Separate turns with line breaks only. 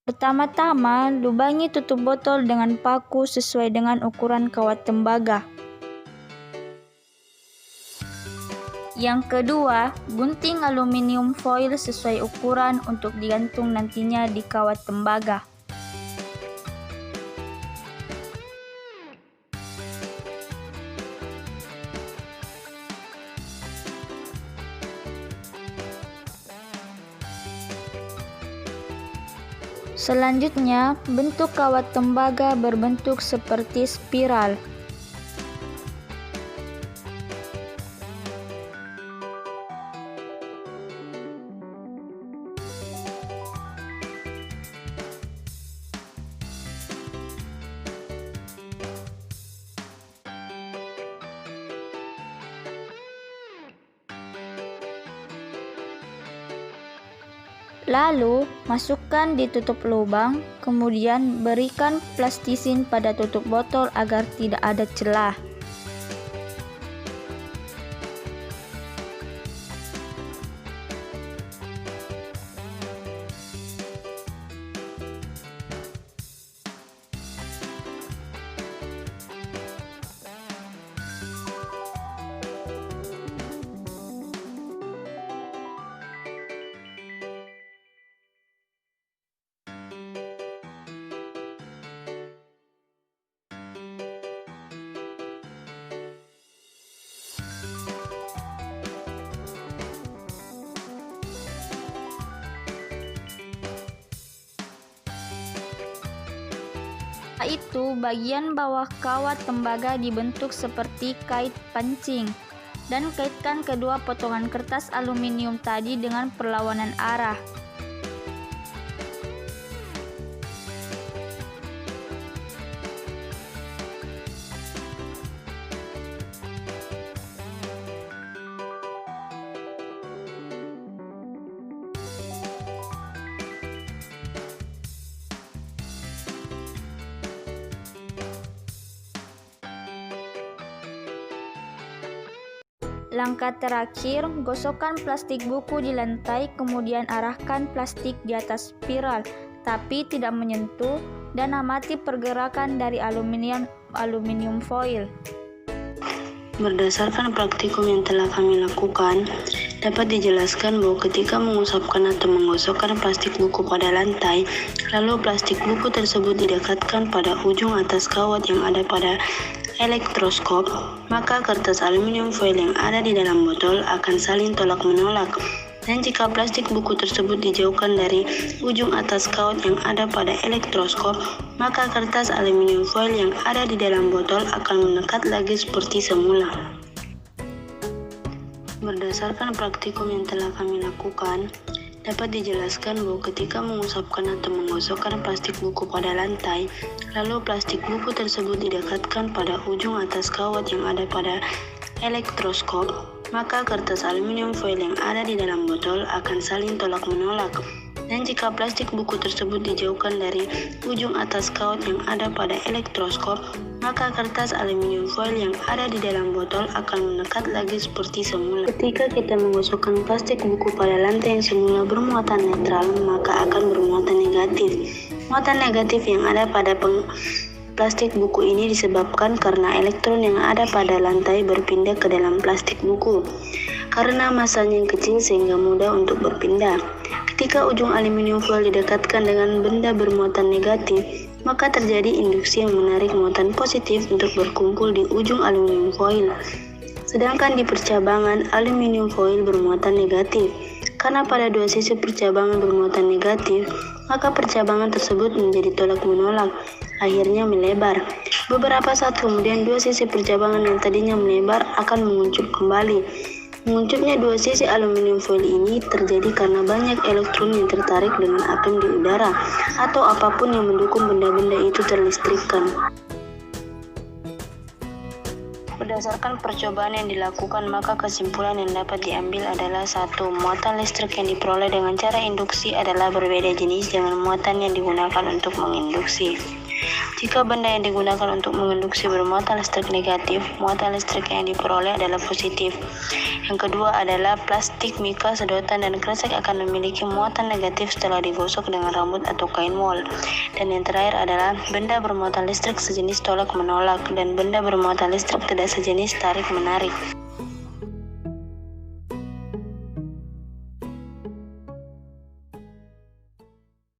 Pertama-tama, lubangi tutup botol dengan paku sesuai dengan ukuran kawat tembaga. Yang kedua, gunting aluminium foil sesuai ukuran untuk digantung nantinya di kawat tembaga. Selanjutnya, bentuk kawat tembaga berbentuk seperti spiral. Lalu, masukkan di tutup lubang, kemudian berikan plastisin pada tutup botol agar tidak ada celah. Setelah itu, bagian bawah kawat tembaga dibentuk seperti kait pancing, dan kaitkan kedua potongan kertas aluminium tadi dengan perlawanan arah. Langkah terakhir, gosokkan plastik buku di lantai, kemudian arahkan plastik di atas spiral, tapi tidak menyentuh, dan amati pergerakan dari aluminium foil.
Berdasarkan praktikum yang telah kami lakukan, dapat dijelaskan bahwa ketika mengusapkan atau menggosokkan plastik buku pada lantai, lalu plastik buku tersebut didekatkan pada ujung atas kawat yang ada pada elektroskop, maka kertas aluminium foil yang ada di dalam botol akan saling tolak-menolak. Dan jika plastik buku tersebut dijauhkan dari ujung atas kawat yang ada pada elektroskop, maka kertas aluminium foil yang ada di dalam botol akan mendekat lagi seperti semula. Berdasarkan praktikum yang telah kami lakukan, dapat dijelaskan bahwa ketika mengusapkan atau menggosokkan plastik buku pada lantai, lalu plastik buku tersebut didekatkan pada ujung atas kawat yang ada pada elektroskop, maka kertas aluminium foil yang ada di dalam botol akan saling tolak-menolak. Dan jika plastik buku tersebut dijauhkan dari ujung atas kawat yang ada pada elektroskop, maka kertas aluminium foil yang ada di dalam botol akan mendekat lagi seperti semula. Ketika kita menggosokkan plastik buku pada lantai yang semula bermuatan netral, maka akan bermuatan negatif. Muatan negatif yang ada pada plastik buku ini disebabkan karena elektron yang ada pada lantai berpindah ke dalam plastik buku. Karena masanya yang kecil sehingga mudah untuk berpindah. Ketika ujung aluminium foil didekatkan dengan benda bermuatan negatif, maka terjadi induksi yang menarik muatan positif untuk berkumpul di ujung aluminium foil. Sedangkan di percabangan, aluminium foil bermuatan negatif. Karena pada dua sisi percabangan bermuatan negatif, maka percabangan tersebut menjadi tolak-menolak, akhirnya melebar. Beberapa saat kemudian, dua sisi percabangan yang tadinya melebar akan menguncup kembali. Menguncupnya dua sisi aluminium foil ini terjadi karena banyak elektron yang tertarik dengan atom di udara, atau apapun yang mendukung benda-benda itu terlistrikkan. Berdasarkan percobaan yang dilakukan, maka kesimpulan yang dapat diambil adalah 1. Muatan listrik yang diperoleh dengan cara induksi adalah berbeda jenis dengan muatan yang digunakan untuk menginduksi. Jika benda yang digunakan untuk menginduksi bermuatan listrik negatif, muatan listrik yang diperoleh adalah positif. Yang kedua adalah plastik, mika, sedotan, dan kresek akan memiliki muatan negatif setelah digosok dengan rambut atau kain wol. Dan yang terakhir adalah benda bermuatan listrik sejenis tolak-menolak dan benda bermuatan listrik tidak sejenis tarik-menarik.